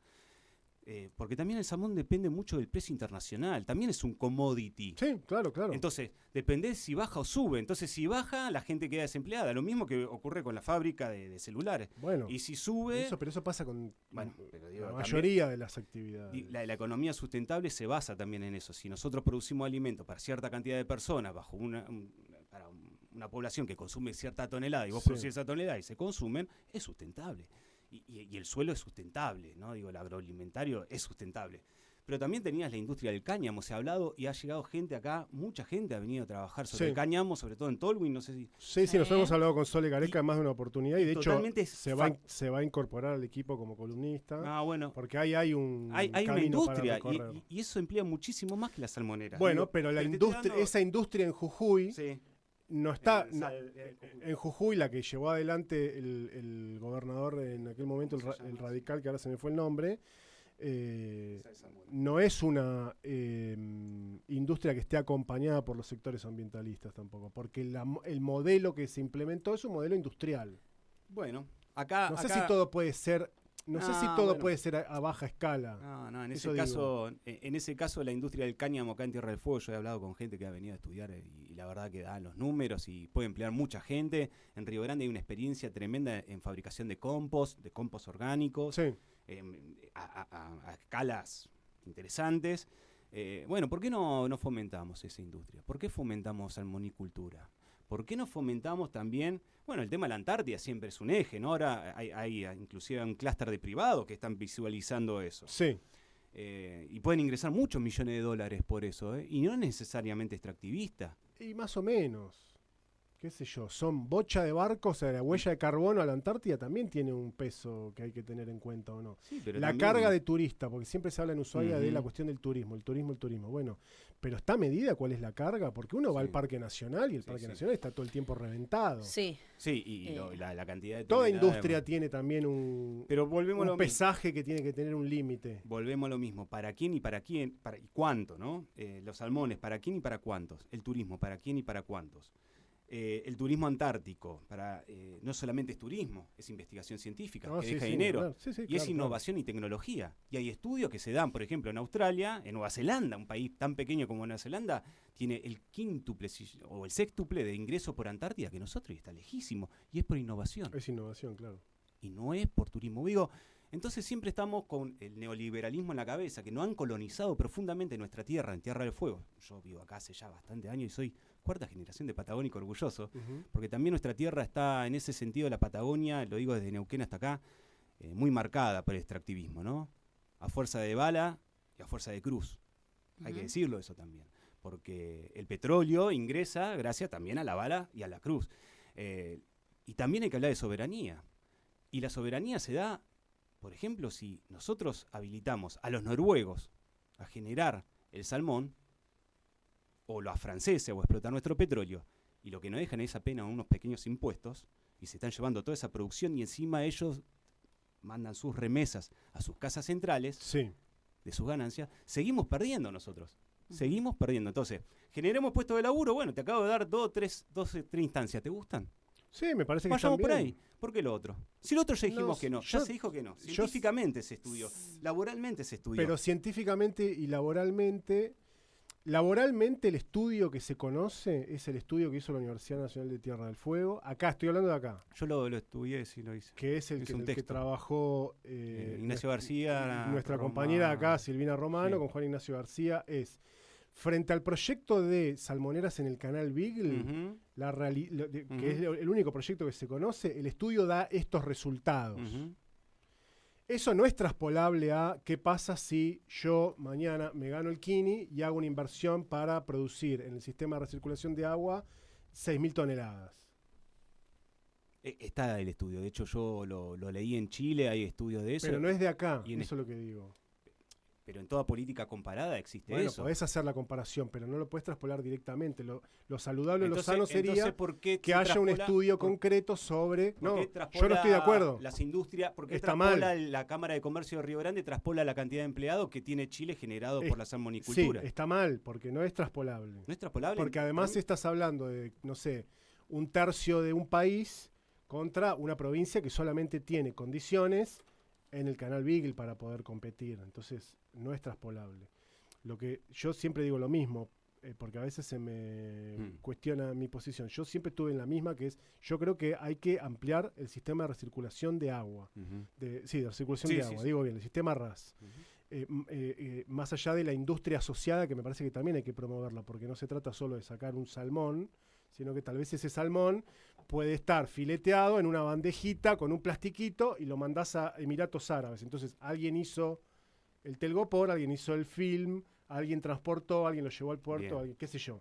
Porque también el salmón depende mucho del precio internacional, también es un commodity. Sí, claro. Entonces, depende si baja o sube. Entonces, si baja, la gente queda desempleada. Lo mismo que ocurre con la fábrica de celulares. Bueno, y si sube... Pero eso pasa con la mayoría de las actividades. La economía sustentable se basa también en eso. Si nosotros producimos alimentos para cierta cantidad de personas, bajo para una población que consume cierta tonelada, y vos producís esa tonelada y se consumen, es sustentable. Y el suelo es sustentable, ¿no? El agroalimentario es sustentable. Pero también tenías la industria del cáñamo, se ha hablado y ha llegado gente acá, mucha gente ha venido a trabajar sobre el cáñamo, sobre todo en Tolwyn, no sé si... Sí, nosotros hemos hablado con Sole Gareca en más de una oportunidad y de hecho se va a incorporar al equipo como columnista. Bueno. Porque hay una industria y eso emplea muchísimo más que las salmoneras. Bueno, pero esa industria en Jujuy... Sí. No está en Jujuy, la que llevó adelante el gobernador en aquel momento, el radical, que ahora se me fue el nombre, no es una industria que esté acompañada por los sectores ambientalistas tampoco, porque el modelo que se implementó es un modelo industrial. Bueno, acá... No sé si todo puede ser... puede ser a baja escala. No, en ese caso la industria del cáñamo acá en Tierra del Fuego, yo he hablado con gente que ha venido a estudiar y la verdad que dan los números y puede emplear mucha gente. En Río Grande hay una experiencia tremenda en fabricación de compost orgánicos, a escalas interesantes. ¿Por qué no fomentamos esa industria? ¿Por qué fomentamos salmonicultura? ¿Por qué no fomentamos también, el tema de la Antártida siempre es un eje, ¿no? Ahora hay inclusive un clúster de privados que están visualizando eso. Sí. Y pueden ingresar muchos millones de dólares por eso, y no es necesariamente extractivista. Y más o menos. Qué sé yo, son bocha de barcos, o sea, la huella de carbono a la Antártida también tiene un peso que hay que tener en cuenta, ¿o no? Sí, pero la también... carga de turista, porque siempre se habla en Ushuaia de la cuestión del turismo. Bueno, pero ¿está medida cuál es la carga? Porque uno va al Parque Nacional y el Parque Nacional está todo el tiempo reventado. Sí. Sí, y la cantidad de... Toda industria tiene también un pesaje que tiene que tener un límite. Volvemos a lo mismo. ¿Para quién y para quién? ¿Y cuánto, no? Los salmones, ¿para quién y para cuántos? El turismo, ¿para quién y para cuántos? El turismo antártico, no solamente es turismo, es investigación científica, que deja dinero, claro. Es innovación y tecnología. Y hay estudios que se dan, por ejemplo, en Australia, en Nueva Zelanda, un país tan pequeño como Nueva Zelanda, tiene el quíntuple o el sextuple de ingresos por Antártida que nosotros, y está lejísimo, y es por innovación. Es innovación, claro. Y no es por turismo. Entonces siempre estamos con el neoliberalismo en la cabeza, que no han colonizado profundamente nuestra tierra, en Tierra del Fuego. Yo vivo acá hace ya bastante años y soy cuarta generación de patagónico orgulloso, porque también nuestra tierra está, en ese sentido, la Patagonia, lo digo desde Neuquén hasta acá, muy marcada por el extractivismo, ¿no? A fuerza de bala y a fuerza de cruz. Hay que decirlo eso también, porque el petróleo ingresa gracias también a la bala y a la cruz. Y también hay que hablar de soberanía. Y la soberanía se da, por ejemplo, si nosotros habilitamos a los noruegos a generar el salmón, o los franceses, o explotar nuestro petróleo, y lo que nos dejan es apenas unos pequeños impuestos, y se están llevando toda esa producción, y encima ellos mandan sus remesas a sus casas centrales de sus ganancias, seguimos perdiendo nosotros. Seguimos perdiendo. Entonces, generemos puestos de laburo. Bueno, te acabo de dar 2, 3 instancias. ¿Te gustan? Sí, me parece que vayamos están bien. por ahí. ¿Por qué lo otro? Si lo otro ya dijimos que no. Ya se dijo que no. Científicamente se estudió. Laboralmente se estudió. Pero científicamente y laboralmente... laboralmente el estudio que se conoce es el estudio que hizo la Universidad Nacional de Tierra del Fuego. Acá, estoy hablando de acá. Yo lo estudié, sí lo hice. Que es el que trabajó Ignacio García. nuestra compañera acá, Silvina Romano, con Juan Ignacio García, es frente al proyecto de salmoneras en el canal Beagle, que es el único proyecto que se conoce, el estudio da estos resultados. Eso no es traspolable a qué pasa si yo mañana me gano el Kini y hago una inversión para producir en el sistema de recirculación de agua 6.000 toneladas. Está el estudio, de hecho yo lo leí en Chile, hay estudios de eso. Pero no es de acá, eso es lo que digo. Pero en toda política comparada existe eso. Bueno, podés hacer la comparación, pero no lo podés traspolar directamente. Lo saludable, lo sano sería que haya un estudio concreto sobre... No, yo no estoy de acuerdo. Las industrias, porque está mal. La Cámara de Comercio de Río Grande traspola la cantidad de empleados que tiene Chile generado por la salmonicultura. Sí, está mal, porque no es traspolable. ¿No es traspolable? Porque además estás hablando de, no sé, un tercio de un país contra una provincia que solamente tiene condiciones en el canal Beagle para poder competir. Entonces, no es traspolable. Lo que yo siempre digo lo mismo, porque a veces se me cuestiona mi posición. Yo siempre estuve en la misma, que es, yo creo que hay que ampliar el sistema de recirculación de agua. De recirculación de agua, digo bien, el sistema RAS. Más allá de la industria asociada, que me parece que también hay que promoverla, porque no se trata solo de sacar un salmón, sino que tal vez ese salmón puede estar fileteado en una bandejita con un plastiquito y lo mandás a Emiratos Árabes. Entonces alguien hizo el telgopor, alguien hizo el film, alguien transportó, alguien lo llevó al puerto, alguien, qué sé yo.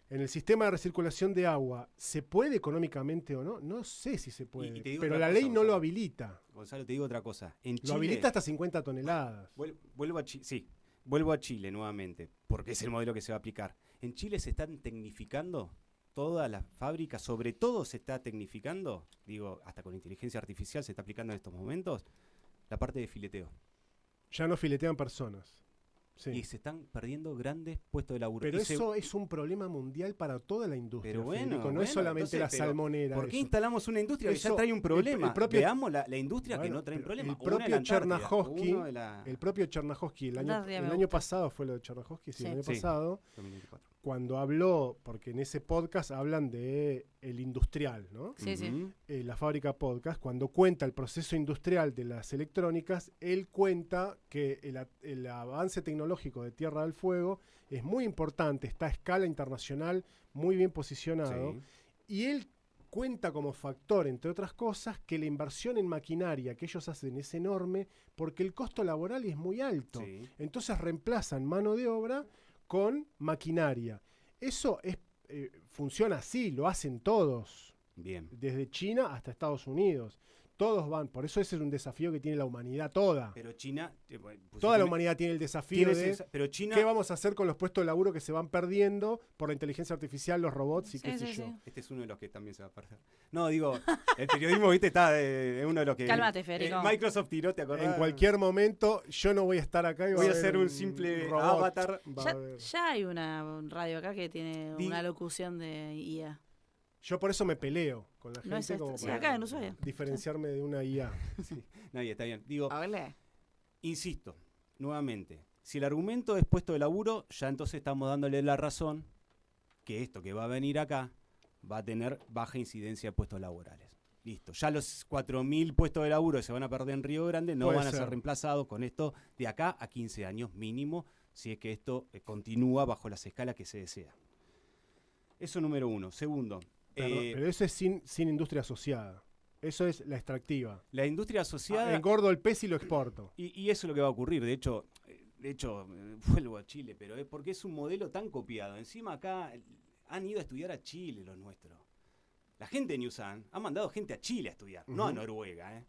En el sistema de recirculación de agua, ¿se puede económicamente o no? No sé si se puede, pero la ley no lo habilita. Gonzalo, te digo otra cosa. En Chile, lo habilita hasta 50 toneladas. Vuelvo a Chile nuevamente, porque es el modelo que se va a aplicar. En Chile se están tecnificando todas las fábricas, sobre todo se está tecnificando, digo, hasta con inteligencia artificial se está aplicando en estos momentos, la parte de fileteo. Ya no filetean personas. Sí. Y se están perdiendo grandes puestos de laburo. Pero eso es un problema mundial para toda la industria. Pero bueno, no es solamente la salmonera. ¿Por qué instalamos una industria que ya trae un problema? Veamos la industria que no trae un problema. El propio Chernahovsky, el año pasado fue lo de Chernahovsky, el año pasado, 2024. Cuando habló, porque en ese podcast hablan de el industrial, ¿no? Sí, la fábrica podcast, cuando cuenta el proceso industrial de las electrónicas, él cuenta que el avance tecnológico de Tierra del Fuego es muy importante, está a escala internacional, muy bien posicionado, y él cuenta como factor, entre otras cosas, que la inversión en maquinaria que ellos hacen es enorme porque el costo laboral es muy alto. Entonces reemplazan mano de obra con maquinaria. Eso funciona así, lo hacen todos. Bien. Desde China hasta Estados Unidos. Todos van, por eso ese es un desafío que tiene la humanidad toda. Pero China... Toda la humanidad tiene el desafío pero China, ¿qué vamos a hacer con los puestos de laburo que se van perdiendo por la inteligencia artificial, los robots y qué sé yo? Este es uno de los que también se va a perder. No, digo, el periodismo, viste, está es uno de los que... Cálmate, Federico. Microsoft tiró, ¿te acordás? En cualquier momento yo no voy a estar acá y voy a ser un simple avatar. Ya hay una radio acá que tiene una locución de IA. Yo por eso me peleo con la gente como para acá en Ushuaia. Diferenciarme de una IA. Nadie está bien. Digo, insisto, nuevamente, si el argumento es puesto de laburo, ya entonces estamos dándole la razón que esto que va a venir acá va a tener baja incidencia de puestos laborales. Listo. Ya los 4.000 puestos de laburo que se van a perder en Río Grande no van a ser reemplazados con esto de acá a 15 años mínimo, si es que esto continúa bajo las escalas que se desea. Eso número uno. Segundo, pero eso es sin industria asociada. Eso es la extractiva. La industria asociada... Engordo el pez y lo exporto. Y eso es lo que va a ocurrir. De hecho, vuelvo a Chile, pero es porque es un modelo tan copiado. Encima acá han ido a estudiar a Chile los nuestros. La gente de Newsan ha mandado gente a Chile a estudiar, no a Noruega.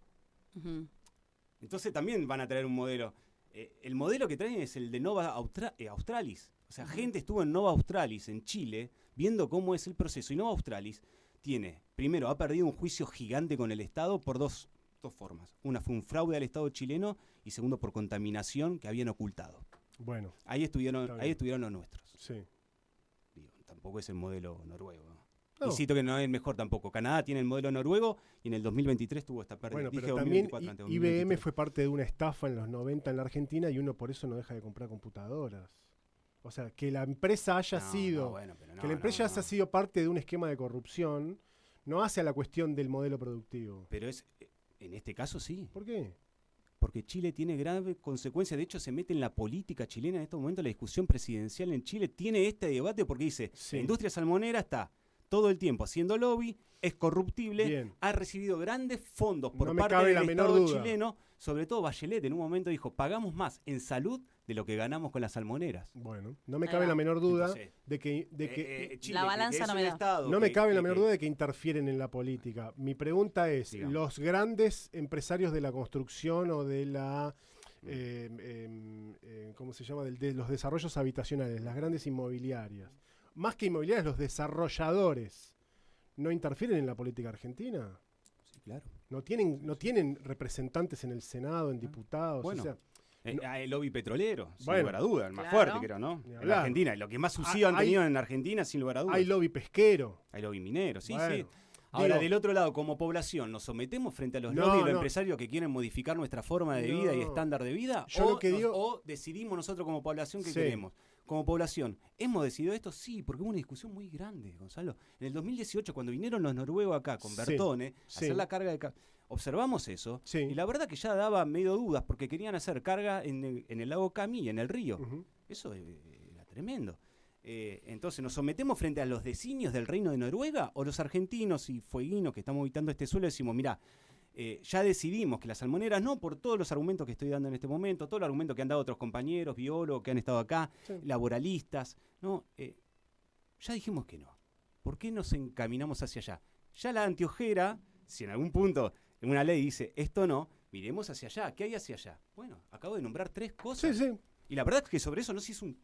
Entonces también van a traer un modelo. El modelo que traen es el de Nova Australis. O sea, gente estuvo en Nova Australis, en Chile, viendo cómo es el proceso. Y Nova Australis primero, ha perdido un juicio gigante con el Estado por dos formas. Una fue un fraude al Estado chileno y segundo por contaminación que habían ocultado. Bueno. Ahí estuvieron los nuestros. Sí. Digo, tampoco es el modelo noruego. No. Y cito que no es el mejor tampoco. Canadá tiene el modelo noruego y en el 2023 tuvo esta pérdida. Bueno, pero también IBM fue parte de una estafa en los 90 en la Argentina y uno por eso no deja de comprar computadoras. O sea, que la empresa haya sido parte de un esquema de corrupción no hace a la cuestión del modelo productivo. Pero en este caso sí. ¿Por qué? Porque Chile tiene graves consecuencias. De hecho, se mete en la política chilena en estos momentos. La discusión presidencial en Chile tiene este debate porque dice, la industria salmonera está todo el tiempo haciendo lobby, es corruptible, Bien. ha recibido grandes fondos por No me parte cabe del la menor Estado duda. chileno. Sobre todo Bachelet en un momento dijo, pagamos más en salud de lo que ganamos con las salmoneras. Bueno, no me Ahí cabe va. la menor duda Entonces, de que Chile, La balanza que es no un me da. estado no me cabe la que- menor duda de que interfieren en la política. Mi pregunta es, Digamos. los grandes empresarios de la construcción o de la ¿cómo se llama? De los desarrollos habitacionales, las grandes inmobiliarias, más que inmobiliarias, los desarrolladores, ¿no interfieren en la política argentina? Sí, claro. ¿No tienen representantes en el Senado, en diputados? Bueno. O sea, El lobby petrolero, sin Bueno. lugar a duda, el más Claro. fuerte, creo, ¿no? Ni En hablar. Argentina, lo que más subsidio han Hay- tenido en Argentina, sin lugar a dudas. hay lobby pesquero. Hay lobby minero, sí, Bueno, sí. Ahora, digo- del otro lado, como población, ¿nos sometemos frente a los No, lobbies y los no. empresarios que quieren modificar nuestra forma de No. vida y estándar de vida? Yo lo que digo- ¿O decidimos nosotros como población qué Sí. queremos? Como población, ¿hemos decidido esto? Sí, porque hubo una discusión muy grande, Gonzalo. En el 2018, cuando vinieron los noruegos acá con Sí, Bertone a sí. hacer la carga de... observamos eso, Sí. y la verdad que ya daba medio dudas, porque querían hacer carga en el lago Cami y en el río. Ujú. Eso era tremendo. Entonces, ¿nos sometemos frente a los designios del Reino de Noruega? ¿O los argentinos y fueguinos que estamos habitando este suelo decimos, mira, ya decidimos que las salmoneras no, por todos los argumentos que estoy dando en este momento, todos los argumentos que han dado otros compañeros, biólogos que han estado acá, Sí. laboralistas, ¿no? Ya dijimos que no. ¿Por qué nos encaminamos hacia allá? Ya la anteojera, si en algún punto en una ley dice esto no, miremos hacia allá. ¿Qué hay hacia allá? Bueno, acabo de nombrar 3 cosas. Sí, sí. Y la verdad es que sobre eso no se hizo un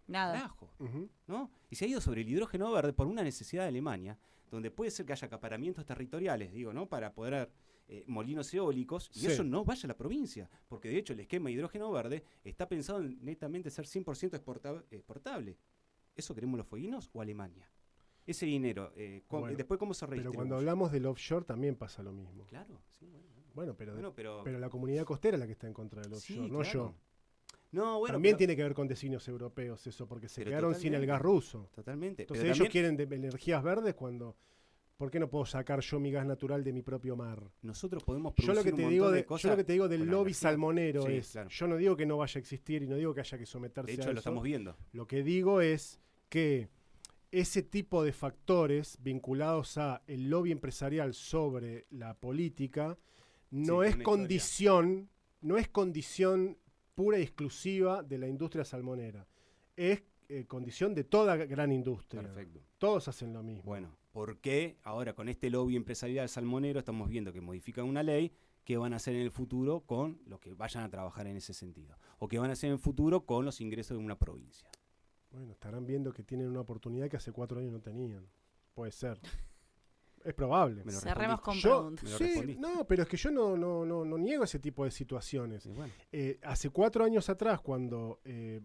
Nada. carajo, Ujú. ¿no? Y se ha ido sobre el hidrógeno verde por una necesidad de Alemania, donde puede ser que haya acaparamientos territoriales, digo, ¿no? Para poder molinos eólicos, y Sí. eso no vaya a la provincia, porque de hecho el esquema de hidrógeno verde está pensado en netamente ser 100% exportable. ¿Eso queremos los fueguinos o Alemania? Ese dinero, Bueno, después cómo se Pero redistribuye. cuando hablamos del offshore también pasa lo mismo. Claro, sí, bueno. Bueno, Pero pero la comunidad costera es la que está en contra del sí, offshore, no claro. yo. No, bueno, También pero- tiene que ver con designios europeos eso, porque se Pero quedaron sin el totalmente. gas ruso. Totalmente. Entonces pero ellos también quieren energías verdes cuando... ¿Por qué no puedo sacar yo mi gas natural de mi propio mar? nosotros podemos Yo lo producir que un te montón digo de yo cosas lo que te digo del con la lobby energía. salmonero Sí, es, claro. yo no digo que no vaya a existir y no digo que haya que someterse De a hecho, eso. lo estamos viendo. Lo que digo es que ese tipo de factores vinculados a el lobby empresarial sobre la política no Sí, es una condición pura y exclusiva de la industria salmonera. Es condición de toda gran industria. Perfecto. Todos hacen lo mismo. Bueno, ¿por qué ahora con este lobby empresarial salmonero estamos viendo que modifican una ley? ¿Qué van a hacer en el futuro con los que vayan a trabajar en ese sentido? ¿O qué van a hacer en el futuro con los ingresos de una provincia? Bueno, estarán viendo que tienen una oportunidad que hace 4 años no tenían. Puede ser. Es probable. Me lo Cerremos con respondiste. preguntas. Me lo Sí, respondiste. no, pero es que yo no niego ese tipo de situaciones. Sí, bueno. Hace 4 años atrás, cuando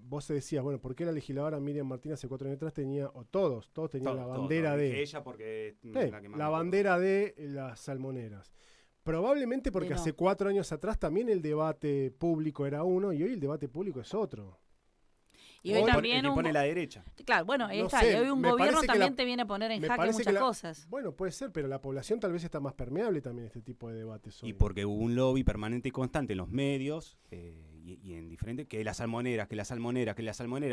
vos te decías, bueno, ¿por qué la legisladora Miriam Martínez hace 4 años atrás tenía, o todos tenían la bandera de... Ella porque es Sí, la que más la me bandera de las salmoneras. Probablemente porque Y no. hace 4 años atrás también el debate público era uno y hoy el debate público es otro. Y hoy Hoy también el que un pone la derecha. Claro, bueno, ahí No está. sé, y hoy un me gobierno parece que también la- te viene a poner en me jaque parece que muchas la- cosas. Bueno, puede ser, pero la población tal vez está más permeable también a este tipo de debates hoy. Y porque hubo un lobby permanente y constante en los medios y en diferentes, que las salmoneras,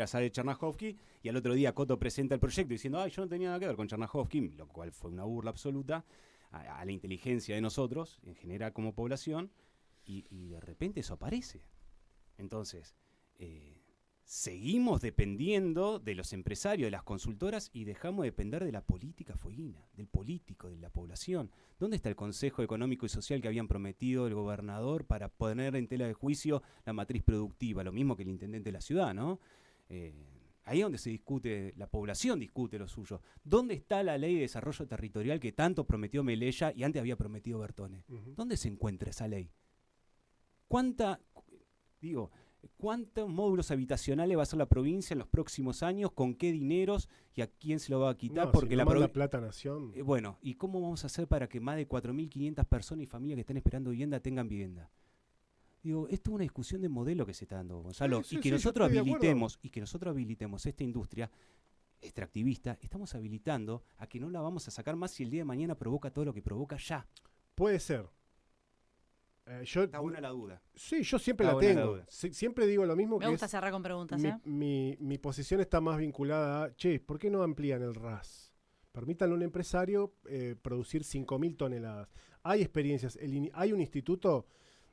sale Chernahovsky y al otro día Coto presenta el proyecto diciendo, ay, yo no tenía nada que ver con Chernahovsky, lo cual fue una burla absoluta a la inteligencia de nosotros, en general como población, y de repente eso aparece. Entonces, seguimos dependiendo de los empresarios, de las consultoras y dejamos de depender de la política fueguina, del político, de la población. ¿Dónde está el Consejo Económico y Social que habían prometido el gobernador para poner en tela de juicio la matriz productiva? Lo mismo que el intendente de la ciudad, ¿no? Ahí es donde se discute, la población discute lo suyo. ¿Dónde está la ley de desarrollo territorial que tanto prometió Melella y antes había prometido Bertone? Ujú. ¿Dónde se encuentra esa ley? ¿Cuántos módulos habitacionales va a ser la provincia en los próximos años? ¿Con qué dineros? ¿Y a quién se lo va a quitar? No, Porque si no la manda provi- plata a Nación. bueno, ¿y cómo vamos a hacer para que más de 4.500 personas y familias que están esperando vivienda tengan vivienda? Digo, esto es una discusión de modelo que se está dando, Gonzalo, Sí, y sí, que sí, nosotros yo estoy de acuerdo. habilitemos esta industria extractivista, estamos habilitando a que no la vamos a sacar más si el día de mañana provoca todo lo que provoca ya. Puede ser. Está buena la duda. Sí, yo siempre Está la buena la tengo. duda. Siempre digo lo mismo. Me que gusta es, cerrar con preguntas, mi posición está más vinculada a, che, ¿por qué no amplían el RAS? Permítanle a un empresario producir 5.000 toneladas. Hay experiencias. Hay un instituto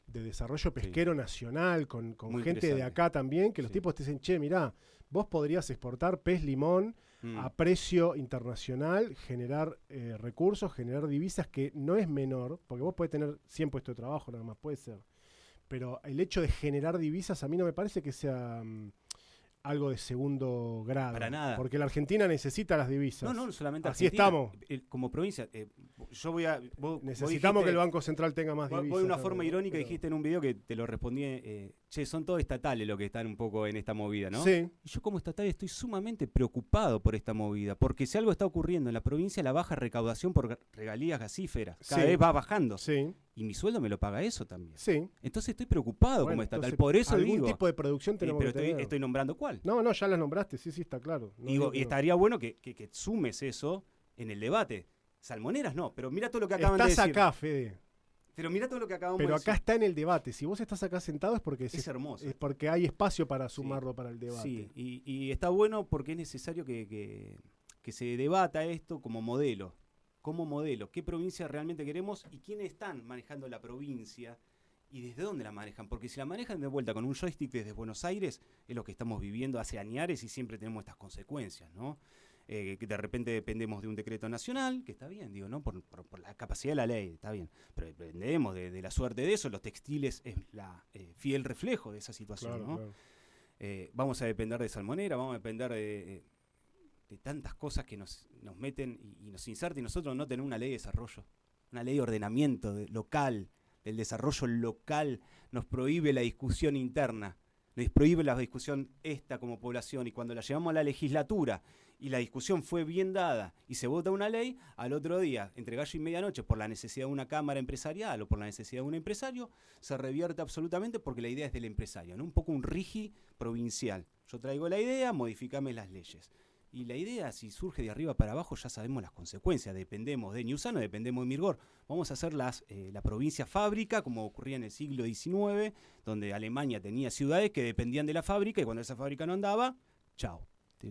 de desarrollo pesquero nacional con Muy gente de interesante. acá también, que los Sí. tipos te dicen, che, mirá, vos podrías exportar pez limón a precio internacional, generar recursos, generar divisas, que no es menor, porque vos podés tener 100 puestos de trabajo nada más, puede ser. Pero el hecho de generar divisas a mí no me parece que sea algo de segundo grado. Para nada. Porque la Argentina necesita las divisas. No solamente Así Argentina. estamos. Como provincia, yo voy a... Necesitamos que el Banco Central tenga más divisas. Vos de una también, forma irónica pero- dijiste en un video que te lo respondí, che, son todos estatales los que están un poco en esta movida, ¿no? Sí, Y yo como estatal estoy sumamente preocupado por esta movida, porque si algo está ocurriendo en la provincia, la baja recaudación por regalías gasíferas, cada Sí. vez va bajando. sí, Y mi sueldo me lo paga eso también. sí. Entonces estoy preocupado Bueno, como estatal, entonces, por eso algún digo. tipo de producción tenemos Pero que tener. estoy nombrando cuál. No, ya las nombraste, sí, está claro. No Digo, que y no. estaría bueno que sumes eso en el debate. Salmoneras no, pero mira todo lo que acaban de Estás decir. acá, Fede. Pero mira todo lo que acabamos Pero de acá decir. está en el debate. Si vos estás acá sentado es porque Es hermoso. es porque hay espacio para sumarlo para el debate. Sí, y está bueno porque es necesario que se debata esto como modelo. Como modelo. ¿Qué provincia realmente queremos y quiénes están manejando la provincia y desde dónde la manejan? Porque si la manejan de vuelta con un joystick desde Buenos Aires, es lo que estamos viviendo hace añares y siempre tenemos estas consecuencias, ¿no? Que de repente dependemos de un decreto nacional, que está bien, digo, ¿no? Por la capacidad de la ley, está bien. Pero dependemos de la suerte de eso. Los textiles es la fiel reflejo de esa situación, Claro, ¿no? claro. Vamos a depender de salmonera, vamos a depender de tantas cosas que nos meten y nos insertan, y nosotros no tenemos una ley de desarrollo, una ley de ordenamiento local, del desarrollo local, nos prohíbe la discusión interna, nos prohíbe la discusión esta como población, y cuando la llevamos a la legislatura y la discusión fue bien dada y se vota una ley, al otro día, entre gallo y medianoche, por la necesidad de una cámara empresarial o por la necesidad de un empresario, se revierte absolutamente porque la idea es del empresario, ¿no? Un poco un rigi provincial. Yo traigo la idea, modificame las leyes. Y la idea, si surge de arriba para abajo, ya sabemos las consecuencias. Dependemos de Ñusano, dependemos de Mirgor. Vamos a hacer la provincia fábrica, como ocurría en el siglo XIX, donde Alemania tenía ciudades que dependían de la fábrica, y cuando esa fábrica no andaba, chao,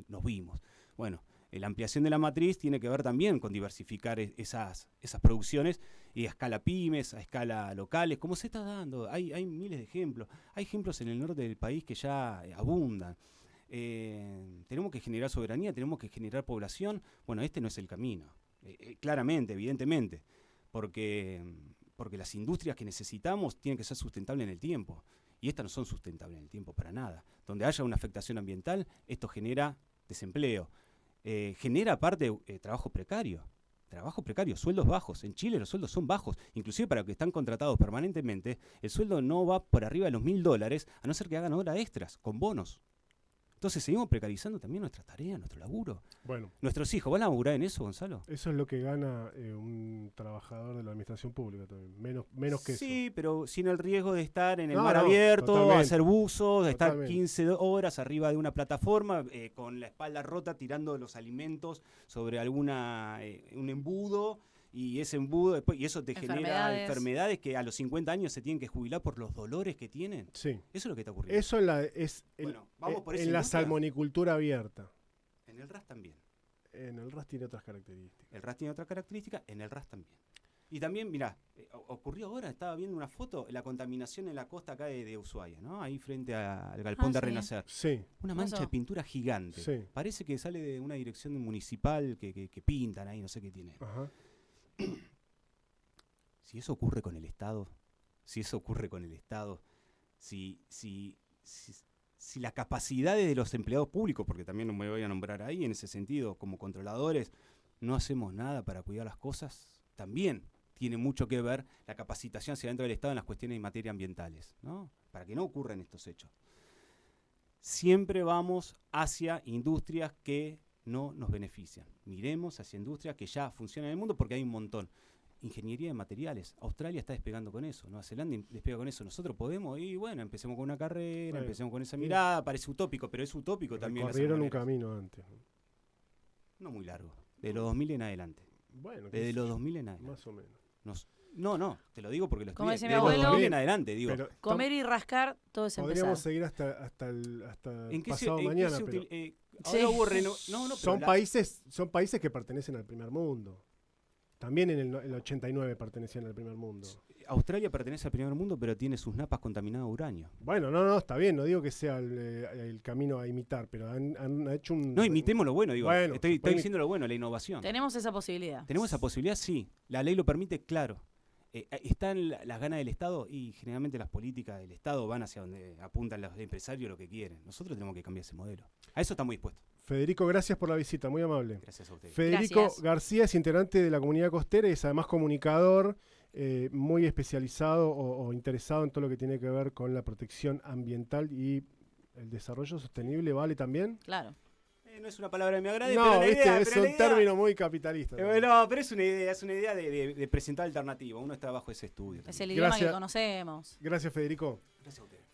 nos vimos. Bueno, la ampliación de la matriz tiene que ver también con diversificar esas producciones, y a escala pymes, a escala locales, como se está dando. Hay miles de ejemplos. Hay ejemplos en el norte del país que ya abundan. Tenemos que generar soberanía, tenemos que generar población. Bueno, este no es el camino, claramente, evidentemente, porque las industrias que necesitamos tienen que ser sustentables en el tiempo, y estas no son sustentables en el tiempo para nada. Donde haya una afectación ambiental, esto genera desempleo, genera aparte trabajo precario, sueldos bajos. En Chile los sueldos son bajos, inclusive para los que están contratados permanentemente, el sueldo no va por arriba de los $1.000, a no ser que hagan horas extras, con bonos. Entonces seguimos precarizando también nuestras tareas, nuestro laburo. Bueno, Nuestros hijos, ¿van a laburar en eso, Gonzalo? eso es lo que gana un trabajador de la administración pública también. Menos que eso. Sí, pero sin el riesgo de estar en el No, mar no, abierto, totalmente. hacer buzos, de estar Totalmente. 15 horas arriba de una plataforma, con la espalda rota, tirando los alimentos sobre un embudo, y ese embudo después, y eso te genera enfermedades que a los 50 años se tienen que jubilar por los dolores que tienen. Sí. Eso es lo que está ocurriendo. Eso Bueno, vamos por esa en la industria. salmonicultura abierta. En el RAS también. En el RAS tiene otras características. El RAS tiene otra característica, en el RAS también. Y también, mirá, ocurrió ahora, estaba viendo una foto, la contaminación en la costa acá de Ushuaia, ¿no? Ahí frente al galpón de sí. Renacer. Sí, Una mancha Eso. de pintura gigante. Sí. Parece que sale de una dirección municipal que pintan ahí, no sé qué tiene. ajá. Si eso ocurre con el Estado, si las capacidades de los empleados públicos, porque también me voy a nombrar ahí en ese sentido, como controladores, no hacemos nada para cuidar las cosas, también tiene mucho que ver la capacitación hacia dentro del Estado en las cuestiones de materia ambientales, ¿no? Para que no ocurran estos hechos. Siempre vamos hacia industrias que no nos benefician. Miremos hacia industrias que ya funcionan en el mundo, porque hay un montón. ingeniería de materiales. Australia está despegando con eso, Nueva Zelanda despega con eso. Nosotros podemos, y bueno, empecemos con una carrera, empecemos con esa mirada. Parece utópico, pero es utópico también. Corrieron un camino antes. No muy largo, de los 2000 en adelante. Bueno, de los 2000 en adelante. más o menos. No, te lo digo porque lo Como estudié. dice mi De los abuelo, 2000 en adelante, digo. Pero comer y rascar, todo es empezar. podríamos seguir hasta ¿En qué pasado en qué mañana, se pero Sí. ahora hubo no, pero son países que pertenecen al primer mundo. También en el 89 pertenecían al primer mundo. Australia pertenece al primer mundo, pero tiene sus napas contaminadas de uranio. Bueno, no, está bien, no digo que sea el camino a imitar, pero han hecho un... No, imitemos lo bueno, digo. Bueno, estoy diciendo lo bueno, la innovación. Tenemos esa posibilidad. ¿Tenemos esa posibilidad? Sí. La ley lo permite, claro. ¿Están las ganas del Estado? Y generalmente las políticas del Estado van hacia donde apuntan los empresarios lo que quieren. Nosotros tenemos que cambiar ese modelo. A eso estamos dispuestos. Federico, gracias por la visita, muy amable. Gracias a ustedes. Federico Gracias. García es integrante de la comunidad costera y es además comunicador muy especializado o interesado en todo lo que tiene que ver con la protección ambiental y el desarrollo sostenible, ¿vale también? Claro. No es una palabra que me agrade, No, pero la viste, idea... es un término muy capitalista. No, pero es una idea de presentar alternativa. Uno está bajo ese estudio. Es el idioma Gracias. que conocemos. Gracias, Federico. Gracias a ustedes.